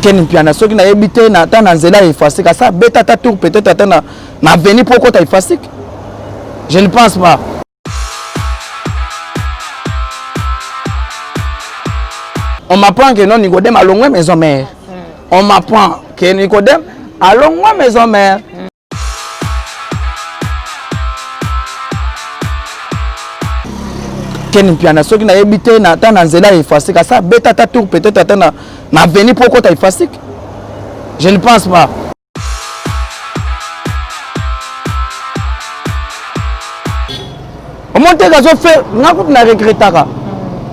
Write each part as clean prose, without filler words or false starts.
Ken Piana soki na yebite na ta na nzela efasik ça beta ta tour peut-être ata na venir pourquoi ta efasik. Je ne pense pas. On m'apprend que non Nicodème a loin maison mère. On m'apprend que Nicodème a loin maison mère. Ken Piana soki na yebite na ta na nzela efasik ça beta ta tour peut-être ata na venir pourquoi ta efasik. Je ne pense pas. Au moins tu as fait na regrettaka.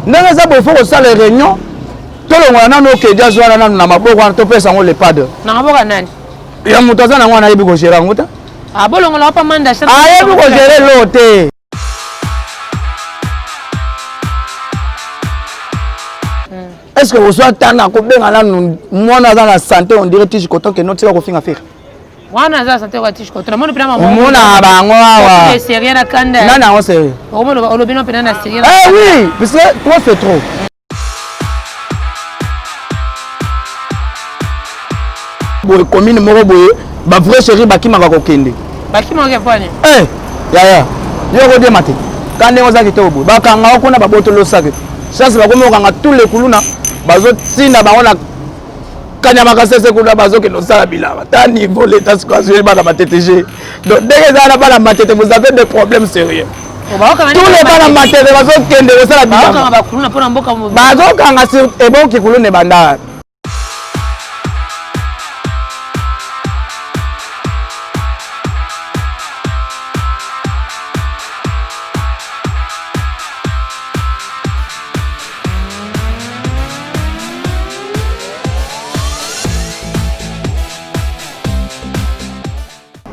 Ndenge za bo faut ça les réunions. Tout le monde na ke dia zwana na maboko na to pesa ngo le pad. Na maboko nani? Ya mutaza na ngwana yebi ko gérer nguta. Ah bolongo la pa manda ça. Ah yebi ko gérer loté. Est-ce que vous soyez tana ko benga na mwana za na santé on dirait tiche coton que notre ko finga faire. Mwana za santé ko tiche coton. Mona pena mama. Mona bango awa. C'est sérieux na kanda. Non non c'est. O mona o lobino pena na sérieux. Eh oui, parce que toi c'est trop. Boy commune moko boy ba vrai chéri bakima ka kokende. Bakima ke fani. Eh ya. Yo ko de mate. Kande ngo za kito boy. Ba kanga ko na ba botolo saké. Chance ba komo kanga tous les kuluna bazo tinda ba ona kanya makasese kuna bazo ke no sala bilaba. Ta niveau l'état situation ba na matétégé. Donc dès que ça na ba na matété vous avez des problèmes sérieux. Tous les ba na matété bazo kende ko sala bilaba. Ba kanga ba kuluna pona mboka mo. Bazo kanga sur ebo ki kulune banda.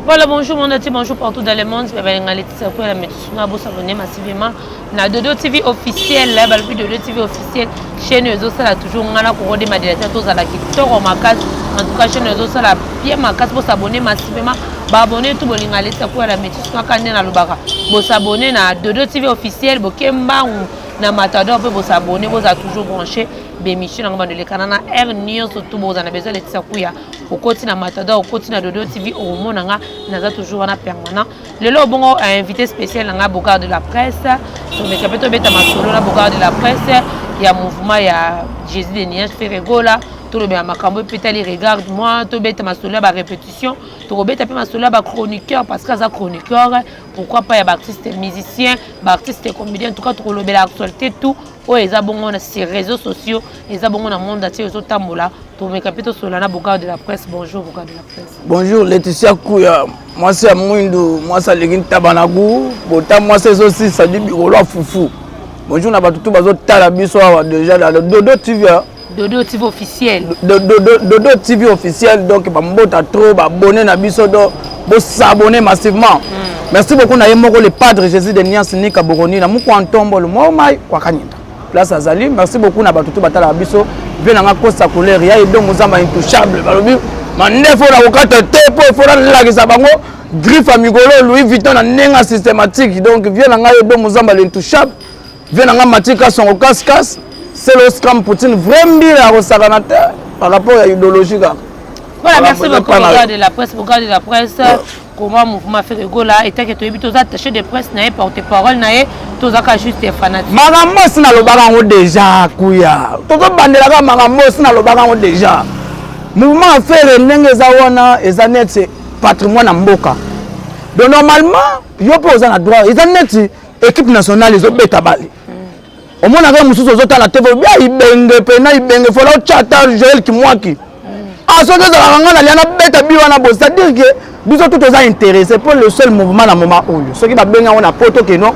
Voilà, bonjour mon petit, bonjour partout dans le monde. Je vais la mettre s'abonner massivement. Na Dodo TV officiel, là, depuis Dodo TV officiel, chaîne Ezo ça toujours on a couru des modérateurs tous à la qui toro ma case. En tout cas, chaîne Ezo ça la bien ma case pour s'abonner massivement. Ba abonner tout bolinga leta pour la mettre sur canne na lubaka. Bo s'abonner na Dodo TV officiel, bo kemba na matador pour s'abonner, vous a toujours branché. Bémission en bas de l'écran na R News surtout vous en avez besoin de tsakuya au côté na matador au côté na Dodo TV au monanga naza toujours na permanent le lo bongo a invité spécial na Bogard de la presse sur le capitaine beta masolo na Bogard de la presse il y a mouvement il y a Jésus de Nias Ferregola tout le bien makambo peut-être regarde moi to beta masolo ba répétition to beta pe masolo ba chroniqueur parce que ça chroniqueur pourquoi pas il y a artiste musicien artiste comédien en tout cas to le bel actualité tout oh ils abonnent na ces réseaux sociaux ils abonnent na monde entier aux tambola to me capito solana Bogard de la presse bonjour Bogard de la presse bonjour Laetitia Kouya moi c'est Mwindo moi ça legin tabanagu bota moi c'est aussi ça dit bigolo fufu bonjour na batutu bazo tala biso déjà dans le Dodo TV Dodo TV officiel Dodo TV officiel donc ba mbota trop ba abonner na biso do bo s'abonner massivement merci beaucoup na yemoko le padre Jésus de Nias Nika Boroni na muko antombo le mo mai kwa kanyinda place azali merci beaucoup na batutu batala biso bien nga kosa couleur ya edo muzamba intouchable balobi mandefo la kokata te po fora la kisa bango griffe amigolo Louis Vuitton na nenga systématique donc bien nga edo muzamba l'intouchable bien nga matika son casse c'est le scam Poutine vraiment la rosaganata par rapport à idéologie là. Voilà, merci beaucoup Bogard de la presse, Bogard de la presse. Comment mouvement Ferregola et tant que tu es tous attachés de presse naé porte-parole naé tous à juste fanatique. Magambo sina lo bagango déjà kuya. Toto bandela ka magambo sina lo bagango déjà. Mouvement faire ndenge za wana ezanet c'est patrimoine mboka. Donc normalement yo po za na droit ezanet équipe nationale zo beta bali. Au moins avec mususu zo ta la TV bien ibenge pena ibenge fola chata Joël Kimwaki. Ah so que ça nga na liana beta biwana bo c'est à dire que nous sommes tous intéressés pour le seul mouvement dans moment où ceux qui va bien on a poto que non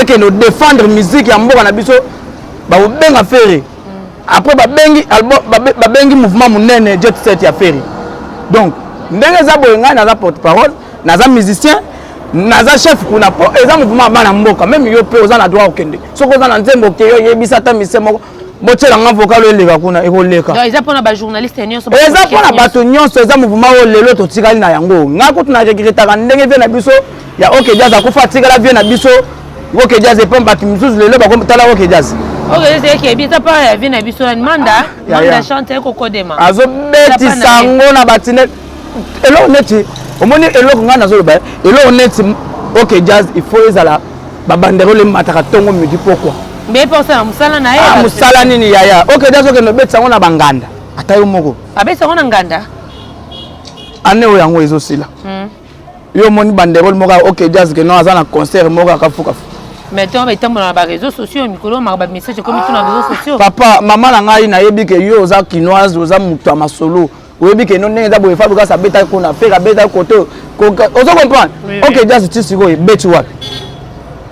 et que nous défendre musique ya mboka na biso ba benga faire après ba bengi album ba bengi mouvement munene jet set ya faire donc ndenge za boyenga na za porte-parole na za musicien na za chef kuna po eza mouvement bana mboka même yo pe oza na droit okende soko za na nzembo ke yo yebisa ta misemo botela nga vocal eleka kuna ekoleka donc eza pona ba journaliste nyonso eza pona bato nyonso eza mouvement o lelo to tikali na yango nga ko tuna regretaka ndenge vie na biso ya OK jazz akufa tikala vie na biso OK jazz pe mbaki misusu lelo ba ko tala OK jazz Ok, c'est que bien pas ya vie na biso na manda chante ko kodema. Azo beti sango na batine. Elo neti. Omoni elo nga na zo ba. Elo neti OK jazz il faut ezala ba bandero le mataka tongo midi pourquoi. Mais pour ça musala na ya. Musala nini yaya. OK jazz OK no beti sango na banganda. Atayo moko. Abeti sango na nganda. Ane o yango ezosila. Yo moni bandero le moko OK jazz que non azana concert moko ka fuka. Mais tu as dans les réseaux sociaux, Mikolo, ma message comme tout dans les réseaux sociaux. Papa, maman ngai na yebi ke yo za kinoise, oza mutu masolo. Oyebi ke non neza bo fa buka sa beta ko na faire beta côté. Ozo comprendre. OK, just tu siko beti wa.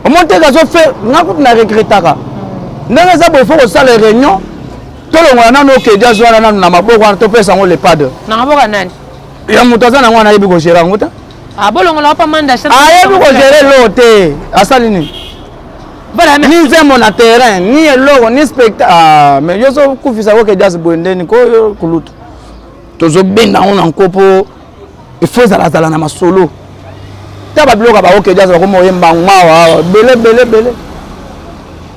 O monte ga zo faire ngaku na regretaka. Ndenge za bo fa ko sala réunion. To lo ngwana no OK, just wana na maboko wana to pesa ngo le pad. Na maboko nani? Ya mutu za na ngwana yebi ko gérer ngota. Ah bolongo la pa manda cha. Ah yebi ko gérer lote. Asali ni. Voilà, ni zemo na terrain ni eloko ni spectacle mais yo so kufisa ko ke jazz bondeni ko kulutu tozo benda on nkopo il faut zala na masolo ta ba bloka ba OK jazz ko mo yemba ngwa bele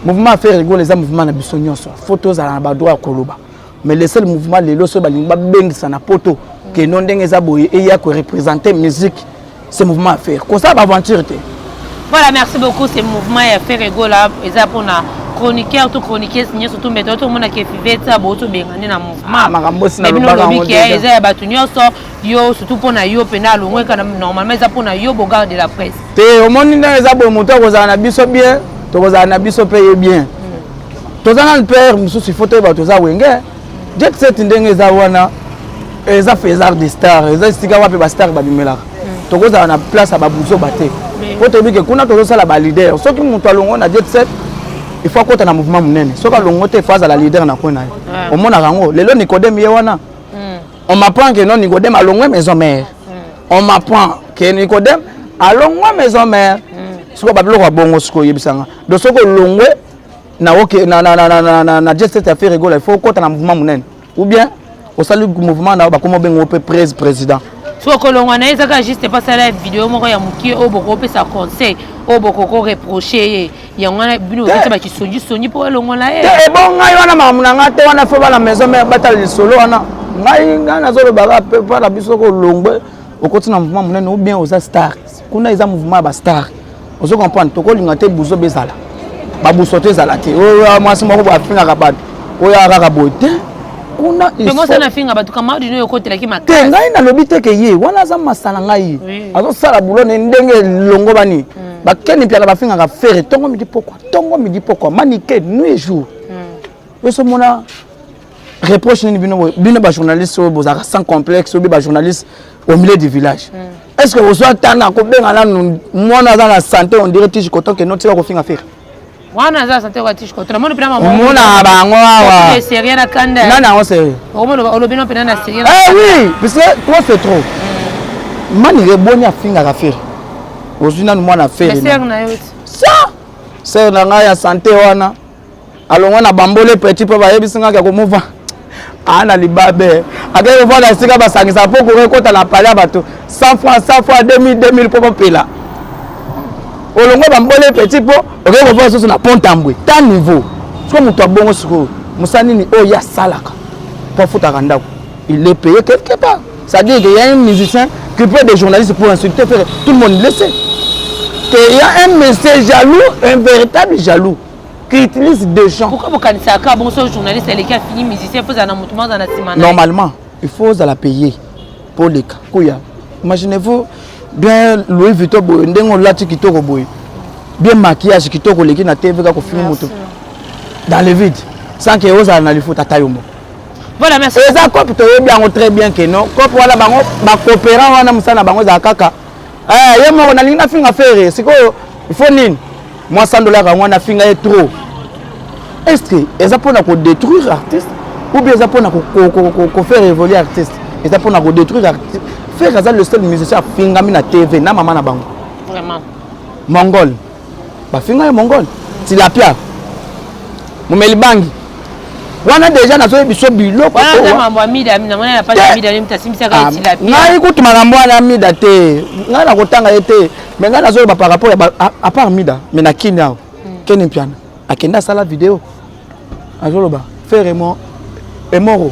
mouvement faire rigolo les mouvement na biso nyonso photos zala na ba droit koloba mais le seul mouvement lelo so ba lingba bengisa na poto ke non ndenge za boye et ya ko représenter musique ce mouvement faire ko ça ba aventure te. Voilà, merci beaucoup. C'est mouvement et fait rigolo là. Et ça pour na chroniqueur, tout chroniquer, signer surtout mais tout le monde qui fait ça, beaucoup bien gagné dans mouvement. Mais nous le dit que ils a battu yo surtout pour na yo pénal au moins quand normalement ça pour na yo bogarde de la presse. Te au monde na za bo moto ko za na biso bien, to ko za na biso paye bien. To za na le père mususu photo ba to za wenge. Jet set ndenge za wana eza faisard de star, eza stika wapi ba star ba bimela. To ko za na place ba buzo baté. Faut te dire que kuna to ça la leader soki mutu alongo na jet set il faut kota na mouvement munene soki alongo te phase la leader na kona au mona rango lelo Nicodème yewana on m'apprend que non Nicodème alongo maison mère on m'apprend que Nicodème alongo maison mère soko bablo kwa bongo soko yebisanga do soko longwe na OK na jet set affaire rigolo il faut kota na mouvement munene ou bien au salut mouvement na ba komo bengo président. Soit que l'on a ça juste pas ça la vidéo moi ya muki au boko pe sa conseil au boko reprocher ya ngana bino ka ba sonji pour l'on la e bon ngai wana mamuna ngate wana fo bala maison mais batal le solo wana ngai ngana zo le baga pe para biso ko longwe au continent mouvement munene ou bien aux star kuna eza mouvement ba star ozo comprendre to ko lingate buzo bezala ba busote zala te o mwasi moko ba finga ka bad o ya ka bote kuna mais moi ça na finga batu kama dino yo côté la ki makasi te ngai na lobi te ke ye wana za masala ngai azo sala bulo ne ndenge longo bani ba keni pia ba finga ka faire tongo midi pourquoi maniquer nuit et jour we so mona reproche ni bino ba journaliste o bozaka sans complexe o ba journaliste au milieu du village est-ce que vous soit tana ko benga na mona za la santé on dirait tige koto ke noti ko finga faire wana za santé ko tige koto na mona prima mona bango wa c'est rien à kanda nana on sait o mona o lobino pena na sérieux oui parce que toi c'est trop mani reboni a finga ka faire ozina mwana faire ça c'est na nga ya santé wana alongo na bambole petit pa ba yebisinga ka ko mova ana libabe akere vola sika basangisa po ko rekota na pala bato 100 fois 2000 po pela olongo bambole petit po okere vola soso na pontambwe ta niveau so muto abongo siko musani ni o ya salaka pour foutre ndako il est payé quelque part ça dit qu'il y a un musicien qui peut des journalistes pour insulter faire tout le monde le sait qu'il y a un monsieur jaloux un véritable jaloux qui utilise des gens. Pourquoi vous connaissez ça quand bon journaliste et les cas fini musicien faut un montement dans la semaine. Normalement, il faut la payer pour les cas. Imaginez-vous bien Louis Vuitton ndengo lati kitoko boy. Bien maquillage kitoko leki na TV ka ko filmer moto. Dans le vide sans que oza na le foot atayombo. Voilà, merci. Et ça cop to bien très bien que non. Cop wala bango ba coopérant wana musana bango za kaka. Yemo na linga finga faire siko il faut nini. Moi $100 à moi na finga est trop. Est-ce que ça peut nous détruire artiste ou bien ça peut nous faire évoluer artiste? Et ça peut nous détruire artiste. Faire ça le seul musicien finga mi na TV na maman na bango. Vraiment. Mongol. Ba finga mongol. Tilapia. Mumeli bangi. Wana déjà na so biso biloko. Wana mambo amida na mwana na page amida limta simisa ka tilapia. Na ikuti makambo na amida te. Nga na kotanga ete. Mais nga na so ba par rapport à part amida mais na kini ao. Keni piana. Akenda sala vidéo. azoloba frère et moro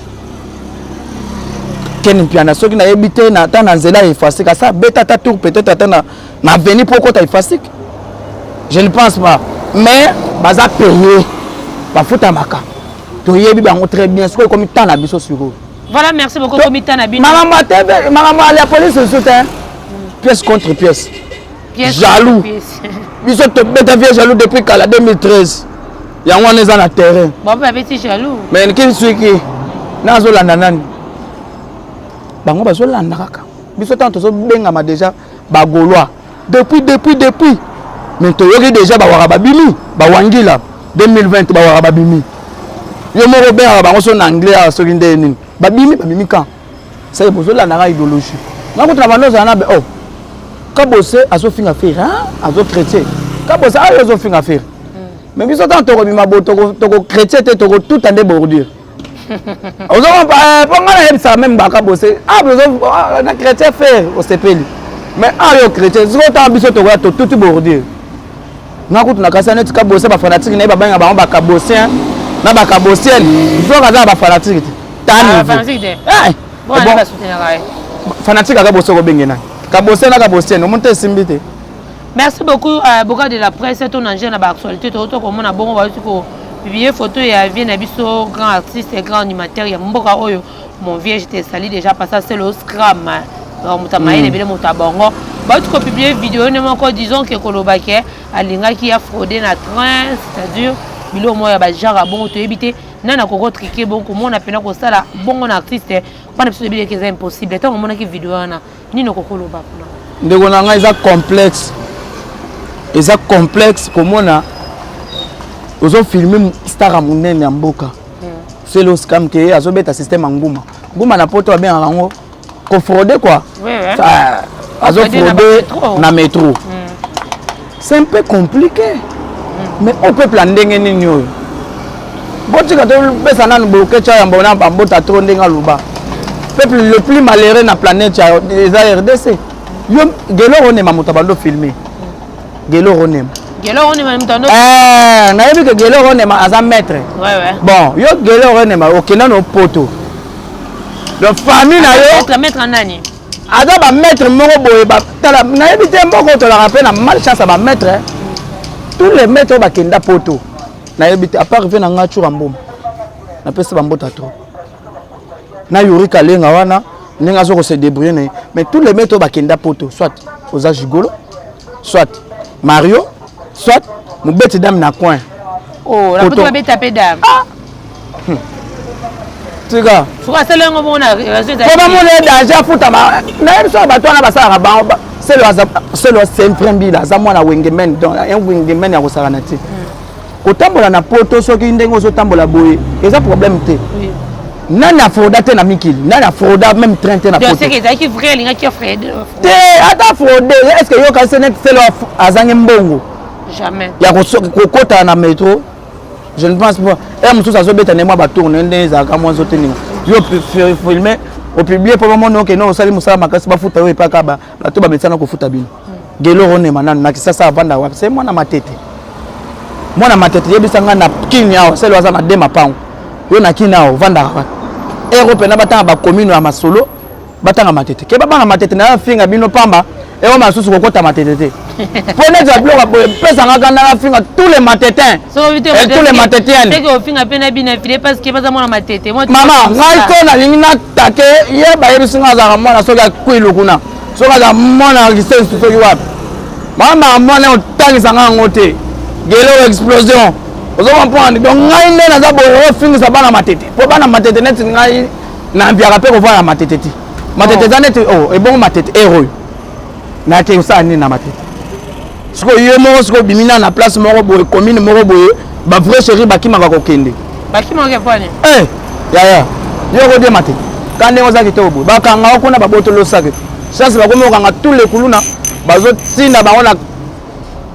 ken piana soki na yebite na ta na nzela efasik asa beta ta tour peut-être ata na venir pour kota efasik je ne pense pas mais baza payé bafuta maka to yebi bango très bien soki comme temps na biso sur voilà merci beaucoup comme temps na biso maman la police soutient pièce contre pièce jaloux biso to beta vie jaloux depuis kala 2013 yango on est dans le terrain bon ba petit jaloux mais qui suis qui nazo landa nani bango bazo landa kaka biso tant to benga ma déjà ba gaulois depuis mais to yoki déjà ba wara babimi ba wangila 2020 ba wara babimi yo mo robert bango so na anglais so kinde nini babimi quand ça bozo landa ka idéologie ngako tra bando za na be oh kabose azo finga faire hein azo chrétien kabose azo finga faire mais biso tant to robima boto to chrétien te to tout en débordir ozo pa ngana yebisa même baka bose na chrétien faire au sepeli mais ayo chrétien zo ta biso to ko tout bordir ngako tuna kasa net ka bose ba fanatique na ba banga ba ba kabosien na ba kabosien zo kaza ba fanatique tani fanatique bon ba soutenir fanatique ka bose ko bengena kabosien na kabosien no monte simbite. Merci beaucoup beaucoup de la presse ton enjeu na ba actualité to comme na bongo ba ko publier photo ya vie na biso grand artiste et grand animateur ya mboka oyo mon vieux j'étais sali déjà parce que c'est le scram mutamaye le bele mutabongo ba tu ko publier vidéo ne moko disons que kolobake alinga qui a fraudé na train c'est-à-dire bilo moya ba genre bon to éviter nana koko triquer bon comment on appelle ko sala bon artiste pas de bile que c'est impossible tant on a qui vidéo na ni no koko loba ndeko na nga eza complexe comment on a ozo filmer star monene ya mboka c'est le scam que azo beta système nguma na poto bien rango ko frauder quoi azo frauder na métro c'est un peu compliqué mais on peut plan ndenge nini oyo botika to pesa nanu boke cha ya mbona mbota trop ndenga luba peuple le plus malheureux na planète ya RDC yo gelo on est mamuta bando filmer gelo on est na yebi que gelo ronema aza maître bon yo gelo ronema okenda no poto donc famille na yo maître nani aza ba maître moko boye ba tala na yebi te mboko to la rappel na malchance ba maître tous les maîtres ba kenda poto na yebi te à part venir na ngachura mboma na pesa ba mbota trop na yuri kalenga wana ninga zo ko se débrouiller mais tous les maîtres ba kenda poto soit oza gigolo soit Mario soit mobeti dame na coin oh la poto ba taper dame tika soit c'est lengo bona résultat ko ba mo le danger futa ma na so ba tona ba sala ba c'est un frère là za mwana wengemen donc un wengemen ya ko sala na ti ko tambola na poto soki ndengo zo tambola boye eza problème te nani a frauda te na mikili nani a frauda même train te na poto c'est que ça qui frère linga qui frère te ata fraude est-ce que yo ka se net c'est azange mbongo jamais ya ko kota na métro je ne pense pas et mususu azobeta ne mwa ba tourner ndeza ka mwa zote ninga yo filmer au publier pour moment non que non osali musala makasi ba futa yo epaka ba to ba metsana ko futa bino gelo rone manana na kisasa avanda wa c'est mwana matete yebisanga na kinya c'est loza na dema pango yo na kinao vanda wa Europe na batanga ba commune ya masolo batanga matete ke baba na matete na finga bino pamba et on masusu ko kota matete te pone za bloka pesa ngaka na finga tous les matetins et tous les matétiennes c'est que finga pena bina filé parce que pas mwana matete mama ngai ko na lingi na take ye ba yebisinga za mwana soka kwilu kuna soka za mwana lisensu soki wapi mama mwana otangisa nganga te gelo explosion ozo comprendre donc ngai nde na za bo finga za bana matete po bana matete net ngai na mbiaka pe ko voir matete ti matete za net oh e bon matete héros na te ça ni na matete siko ye mo siko bimina na place moko boye commune moko boye ba vrai chéri bakima ka kokende bakima ke fani ya yo ko de matete kande oza kito boye bakanga okona babotolo sake chance bakomo kanga tous les kuluna bazo tinda baona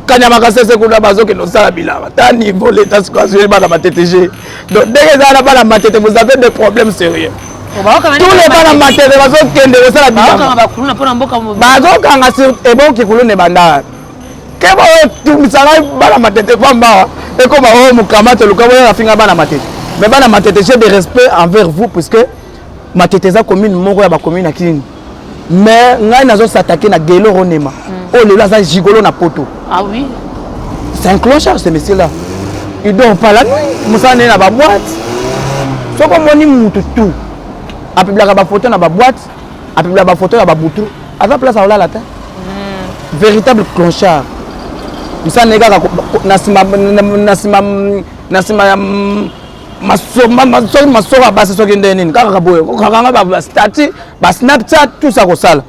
kanya makasese kuna bazo ke no sala bilaba ta niveau l'état situation bana matete G donc dès que ça na bana matete vous avez des problèmes sérieux tous les bana matete bazo kende no sala bilaba bakuluna pona mboka mo bazo kanga sur ebo ki kulune banda kebo tu misala bana matete pamba e ko ba o mukamato lukabo ya finga bana matete mais bana matete j'ai de respect envers vous puisque matete za commune moko ya ba commune na Kini mais ngai nazo s'attaquer na Gelo Ronema oh le là ça gigolo na poto ah oui c'est un clochard ce monsieur là il dort pas la nuit musane na ba boîte so comme moni mutu tout a publier ba photo na ba boîte a publier ba photo na ba butu à la place à la latin véritable clochard musane ga nasima masora basi soki ndenini kaka boye kokanga ba statut ba Snapchat tout ça ko sala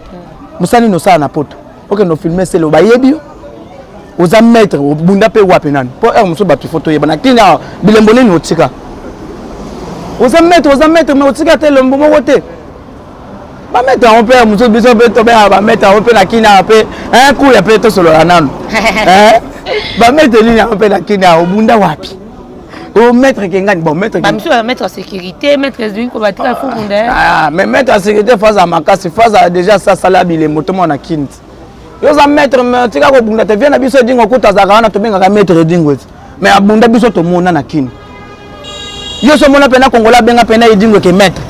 musani no sala na poto OK no filmer c'est le bayebi oza mettre obunda pe wapi nani po muso ba photo yeba na kinya bilembo nini otika oza mettre mais otika te le mbomo kote ba mettre on peut muso biso pe to ba mettre on peut na kinya pe un coup ya pe to solo la nanu ba mettre nini on peut na kinya obunda wapi au maître Kengani bon maître mettre en sécurité maître Zouin ko batika fukunda ah mais mettre en sécurité face à makasi face à déjà ça salabi les motomo na kint yo za maître mais tika ko bunda te vient na biso dingo kuta za kana to benga ka maître dingo mais abunda biso to mona na kini yo so mona pena kongola benga pena dingo ke maître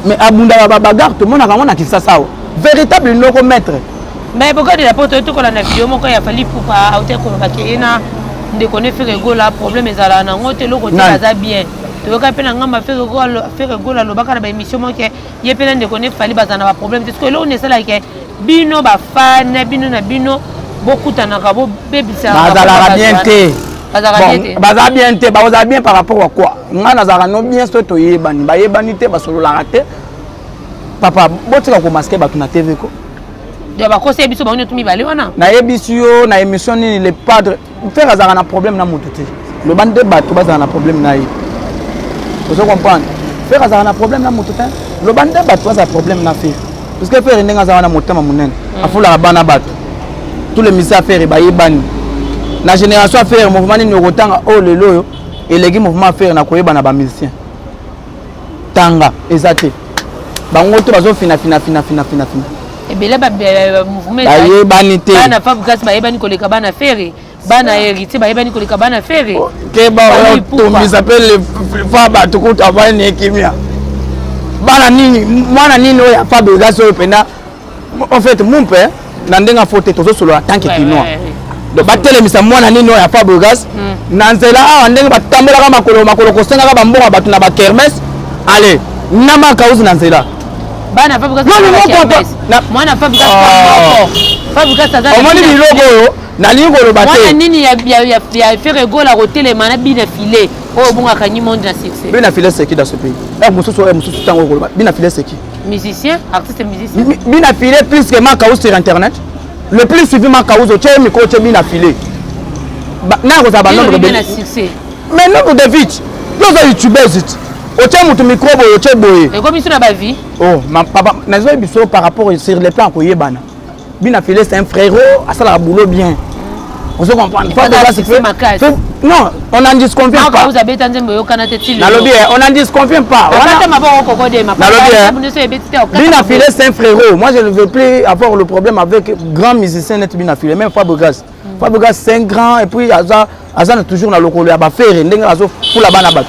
mais abunda ba bagarre to mona ka kisa sawa véritable noko maître mais pourquoi de la porte to ko la vidéo moko ya fali poupa auté ko ba kena de connaître faire gola problème ezala na ngote loko tia za bien to ka pena ngamba faire gola lo baka na ba émission moke ye pena de connaître fali bazana ba problème parce que là on est ça là que bino ba fan bino na bino bokuta na ka bo bebisa bazala bien te baza bien te baza bien par rapport à quoi ngana za no bien so to yebani ba yebani te ba solo la raté papa botika ko masquer ba tuna TV ko de ba conseiller biso ba on tumi bali wana na yebisio na émission ni les padres faire azara na problème na motuti le bande bato bazana na problème na yi vous comprenez faire azara na problème na motuti le bande bato bazana problème na faire parce que faire ndenga za wana motema munene afula bana bato tous les misères faire ba yebani na génération faire mouvement ni ngotanga oh lelo yo elegi mouvement faire na koyeba na ba musicien tanga ezate bango to bazo fina ebele ba mouvement bayebani te bana Fabrice bayebani koleka bana ferry bana héritier bayebani koleka bana ferry ke ba to mis appelle le faba to ko travailler ni kimia bana nini mwana nini oya Fabrice oyo pena en fait mon père na ndenga fote to solo en tant que kinois do batele misa mwana nini oya Fabrice na nzela awa ndenge batambela ka makolo ko senga ka bamboka batu na ba kermesse allez nama kauzi na nzela bana Fabrice mwana Fabrice Fabrice ça on m'a dit logo na lingolo baté mwana nini ya faire gola hôtel mana bina filé oh bonga kanyi monde na succès bina filé c'est qui dans ce pays là mususu tango gola bina filé c'est qui musicien artiste musicien bina filé plus que ma kaus sur internet le plus suivi ma kaus au tché micro tché bina filé na ko za ba nombre de succès mais nombre de vite nous youtubeurs it au tché mutu microbe au tché boye et comme sur la vie oh ma papa nazo biso par rapport sur les plans ko yebana bina filé c'est un frérot à ça la boulot bien vous comprenez pas de là non on en disconvient pas vous avez tenté me yokana teti on en disconvient pas bina filé c'est un frérot moi je ne veux plus avoir le problème avec grand musicien net bina filé même Fabrice c'est un grand et puis azana toujours na lokolo ya ba faire ndenge azo pour la bana bat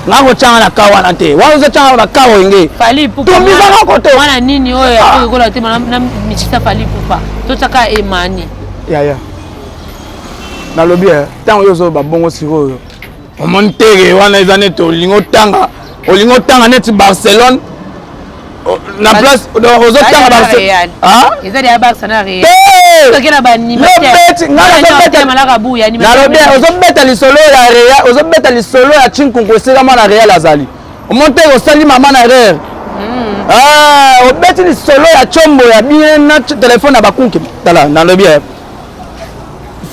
ngako changa na kawa na te wa uzo changa na kawa nge fali pupa tumbisa ko to wana nini oyo ya ko la te na michita fali pupa to taka emani ya na lobby tant yo ba bongo siro yo o montege wana ezane to lingo tanga net Barcelone na place ozo tanga Barcelone ah ezali ya Barcelone real tokena ba ni malaka buya ni na lobby ozo beta lisolo ya real ozo beta lisolo ya chinkungu sera mana real azali o montege osali mama na real ah o beti lisolo ya chombo ya bien na téléphone na bakunki tala na lobby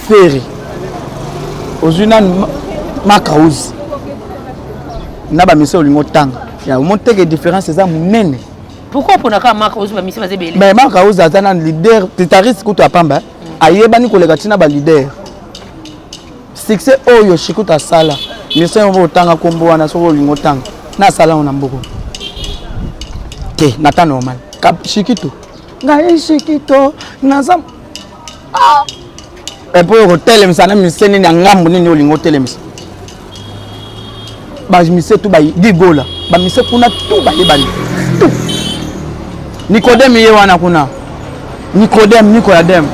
ferry ozuna makauzi na ba mission lingo tanga ya monte que différence eza munene pourquoi pona ka makauzi ba mission bazebele mais makauzi azana leader titariste kuto apamba ayebani koleka tina ba leader succès oyo shikuta sala mission vo tanga kombo wana soko lingo tanga na sala ona mboko ke nata normal kap shikito ngai shikito nazam ah et pour hotel misana miseni na ngambu nini olingo hotel mis bamise tout ba digola bamise kuna tout ba yebani tout Nicodème ye wana kuna Nicodème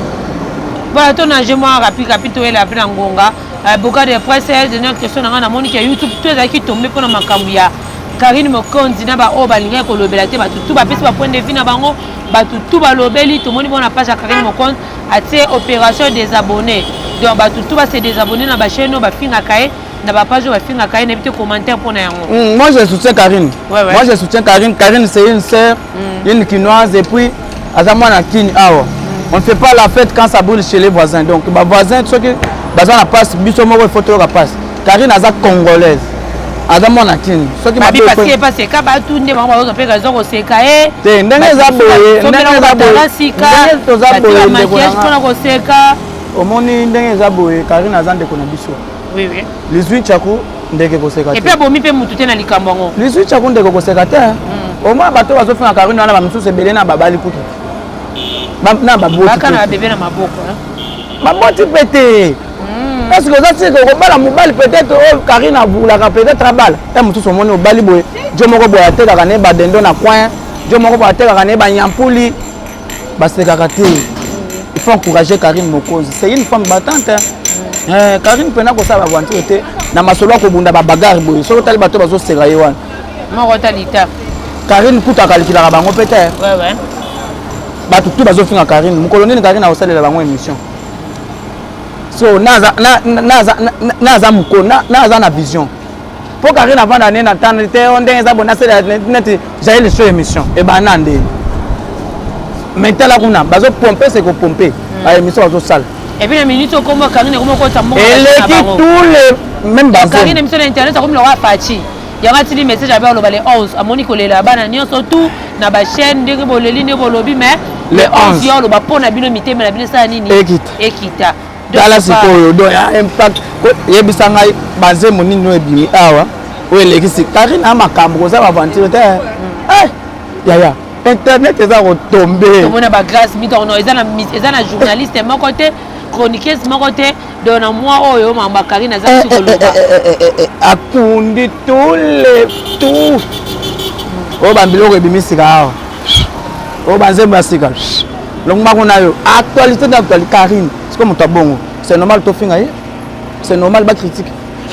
voilà ton âge moi rapide to elle a pris ngonga beaucoup de presse de notre question na monique YouTube tout ezaki tombé pour na makambu ya Karine Mokonzi na ba o balinga ko lobela te ba tout ba pesi ba point de vue na bango ba tout ba lobeli to moni bona page ya Karine Mokonzi atie opération des abonnés donc ba tout ba se désabonner na ba chaîne ba finga kae na ba page ba finga kae na bité commentaire pour na yango. Moi je soutiens Karine. Ouais. Moi je soutiens Karine. Karine c'est une sœur, une quinoise et puis azamana kin awa. On ne fait pas la fête quand ça brûle chez les voisins. Donc les voisins ceux qui bazan la passe biso moko photo la passe. Karine aza congolaise. Azamana kin. Ceux qui m'a dit parce que parce que ba tout ndé bango ba pe raison ko sekae. Te ndenge za boye, ndenge za boye. Maquillage pour na ko seka. Omoni ndenge za boye Karine azande ko na biso. Oui. Les huit chakou ndeke ko seka. Et puis bomi pe mutu te na likambo ngo. Les huit chakou ndeke ko seka te. Au moins bato bazo fina Karine wana ba misusu ebele na babali kutu. Na baboti. Baka na bébé na maboko hein. Baboti pété. Parce que ça c'est que bala mobile peut-être Karine a voulu la peut-être travail. Et mutu so moni obali boye. Jo moko boya te ka ne ba dendo na coin. Jo moko boya te ka ne ba nyampuli. Ba seka kate. Il faut encourager Karine Mokonzi. C'est une femme battante. Karine pena ko sa ba voiture te na masolo ko bunda ba bagarre boye. So tali bato bazo sera yewan. Moko talita. Karine kuta kalikila bango peut-être. Ouais. Bato tout bazo finga Karine. Mon colonel Karine a osala la bango émission. So naza muko naza na vision. Pour Karine avant d'année na tante on ndenge za bona c'est net j'ai le show émission et banande. Maintenant là kuna bazo pomper c'est ko pomper. Ba émission bazo sala. Et puis la minute au combo Karine comment ko tambo. Elle dit tous les même bazin. Karine émission internet comme le roi Pachi. Il y a un petit message à le balai 11 à Monique la bana ni surtout na ba chaîne de boleli ne bolobi mais les 11 yo lo ba pona bino mité mais la bino ça nini ekita dala sikoyo do ya impact yebisa ngai baze monini no ebimi awa o elekisi Karine ama makambo ko za ba aventure te ya internet eza ko tomber on a ba grâce mi tourno ezana journaliste mon côté chroniqueuse mon côté dona moi oyo mamba Karine za sikoloba akundi tout o bambilo ebimisika awa o banzemba sika longma kuna yo actualité d'actualité Karine c'est comme toi bongo c'est normal to finga ye c'est normal ba critique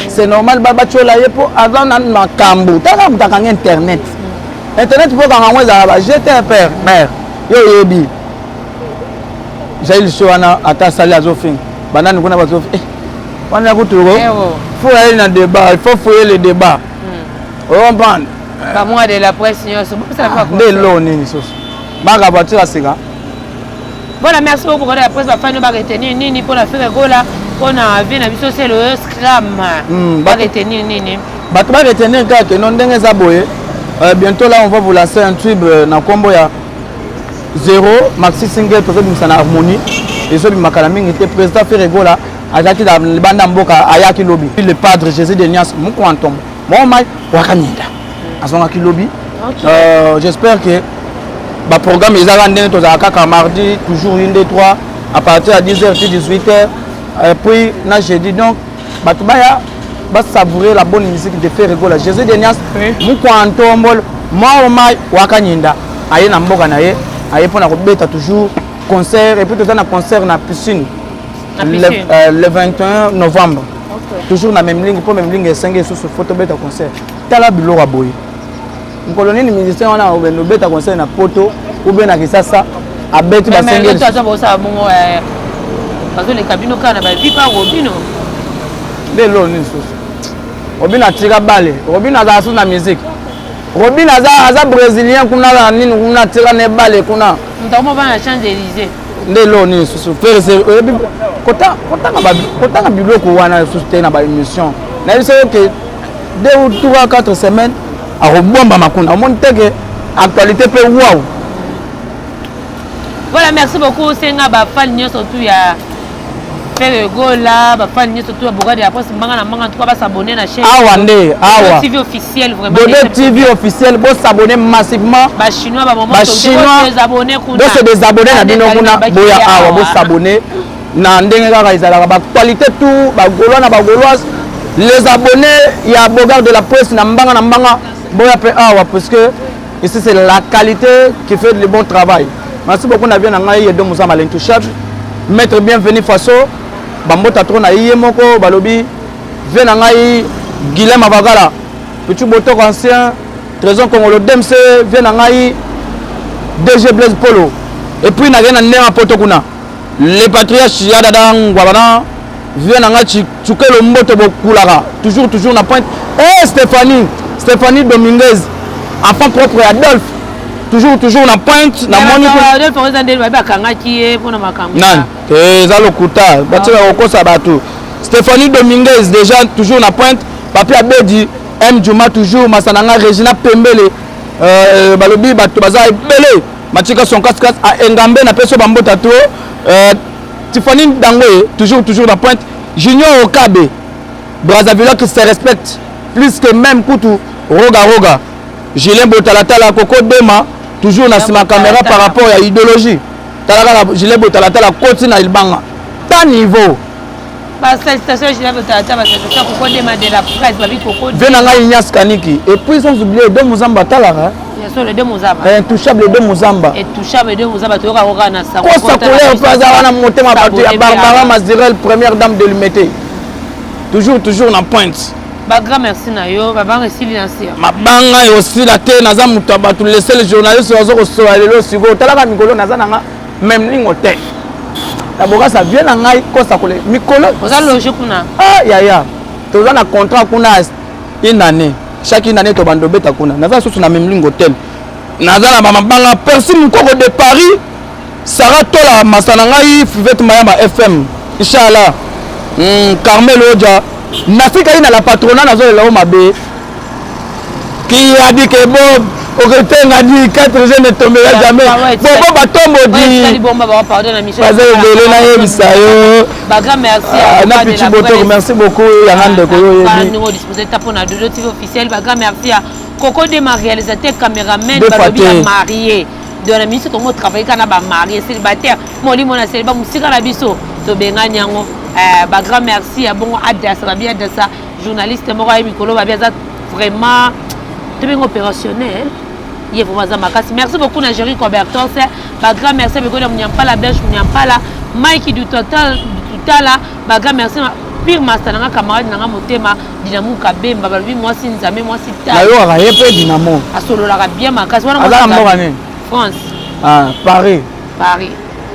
c'est normal ba chola ye po avant na makambo taka mutaka internet pour quand moi za ba jeter père mère yo yebi j'ai le show na ata sali azofing banani kuna bazofi wana kuturo faut aller dans débat il faut fouiller le débat on prend ba moi de la presse nyonso ça va quoi de lo nini soso banga batira sika. Voilà, merci beaucoup pour la presse. Va faire nous retenir nini pour la faire gola. On a vu na biso c'est le scram. Va retenir nini. Va retenir que non ndenge za boye. Bientôt là on va vous lancer un tube na combo ya 0 maxi single pour faire une harmonie. Et so bimakala mingi était président faire gola. Ajaki da banda mboka ayaki lobby. Le padre Jésus de Nias mon quantum. Mon mai wakanyinda. Azonga ki lobby. J'espère que le programme est à mardi, toujours une des trois, à partir de 10h, 18h. Et puis, jeudi, donc, va savourer la bonne musique de faire rigoler. Jésus de Nias, Moukwantomol, Maomai, Wakanyinda, Aye Namboka Naye, Aye pour la toujours concert, et puis tout un concert dans la piscine. Le 21 novembre. Toujours dans la même ligne, pour la même ligne, 5 sur ce photo bête concert. Tala Bilo Raboy. Le colonel ministère on a ouvert beta conseil na poto ou bien na kisasa a beti ba sengeli mais toi ça bossa bongo parce que les cabines kana ba vi pa Robino de lo ni soso Robino tira balé Robino za suna musique Robino za brésilien kuna nini kuna tira ne balé kuna ndamo ba na Champs-Élysées de lo ni soso faire c'est kota na biloko wana soso te na ba émission na biso que 2 ou 3 4 semaines a rebomba makunda mon teke actualité pe wow. Voilà, merci beaucoup senga ba fan nyo surtout ya faire gola ba fan nyo surtout boga de après mbanga na mbanga tout ba s'abonner na chaîne awa TV officiel vraiment Dodo TV officiel bo s'abonner massivement ba chinois ba moment des abonnés kuna bo se désabonner na bino kuna boya awa bo s'abonner na ndenge kaka ezala ba qualité tout ba golois na ba goloise les abonnés, il y a Bogart de la presse, Nambanga, parce que ici c'est la qualité qui fait le bon travail. Merci beaucoup, Nabien Nangaï et Domoussama l'intouchable. Maître bienvenue Faso, Bambota Trona Yemoko, Balobi, Venangaï, Guilhem Avagala, Petit Boto ancien, Trésor Congolo Demse, Venangaï, DG Blaise Polo. Et puis il y a un Potokuna. Les patriarches Yadadang, Wabana, Venangaï, Tchukelo Mboto Bokulara, toujours la pointe. Et Stéphanie Dominguez, enfant propre Adolphe, toujours la pointe. Stéphanie Dominguez, déjà toujours la pointe. Papi Abedi, M. Djouma, toujours, Massananga, Regina Pembele, Balobi, Batubaza, Bele, Matika son casque à Engambe, na Peso Bambo Tato, Tiffany Dangoye, toujours la pointe. Junior Okabe, Brazzaville qui se respecte, plus que même Koutou, Roga. Julien Botalatala, Coco Dema, toujours dans ma caméra par rapport à l'idéologie. Julien Botalatala, continue à Ilbanga. Pas niveau. Venanga Ignace Kaniki. Et puis sans oublier deux Mouzamba Talara. Les deux Mouzamba. Intouchable les deux Mouzamba. Intouchable les deux Mouzamba. Tu auras Rogana. Costa Colère, Pazarana monté ma partie à Barbara Mazirel, première dame de l'Humété. Toujours la pointe. Grand merci Nayo, Baba Resilience. Ma banga est aussi la terre, Naza Moutaba, tous les seuls journalistes au Soalelo, Sigo, Talaka Mikolo, Nazana, même ligne au terre. D'abord, ça vient à Naï, Costa Colère. Mikolo, vous allez loger Kuna. Ah, ya. Tu as un contrat Kuna une année. Chaque année, tu as un bêta Kuna. Naza, c'est la même ligne au terre. Naza, la banga, personne de Paris, Sarah Tola, Massanangaï, Fivette Mayama FM. Inch'Allah. Carmel Oja. Nafika ina la patronat nazo le mabe qui a dit que Bob aurait dit 4 jeunes ne tombera jamais Bobo batombo dit pardon la mission merci beaucoup merci beaucoup Yangande koyo nous disposer tapo na Dodo TV officiel grand merci à Coco de ma réalisateur caméraman balobi marié de la mission qu'on travaille kana ba marié célibataire moli mona célibataire musika na biso to benga nyango grand merci à bon Adassa journaliste Mora Mikolo vraiment très opérationnel. Il merci beaucoup Nigérie Cobertor grand merci beaucoup pas la Belge pas la Mike du total grand merci pire master nanga camarade nanga motema Dinamo Kabemba balobi moi si nzambe moi si ta yo ra yepé Dinamo asolo la bien makasi wana France Paris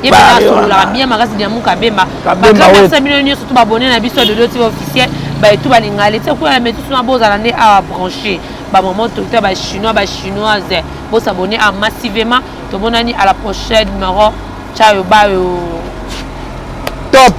et bien la bien magasi de mon kabemba merci millions surtout abonné na biso de Dodo TV officiel ba tout ba lingale tu quoi mettre sur boza l'année à brancher ba moment tout ba chinoise bo s'abonner à massivement to bonani à la prochaine numéro ciao bye top.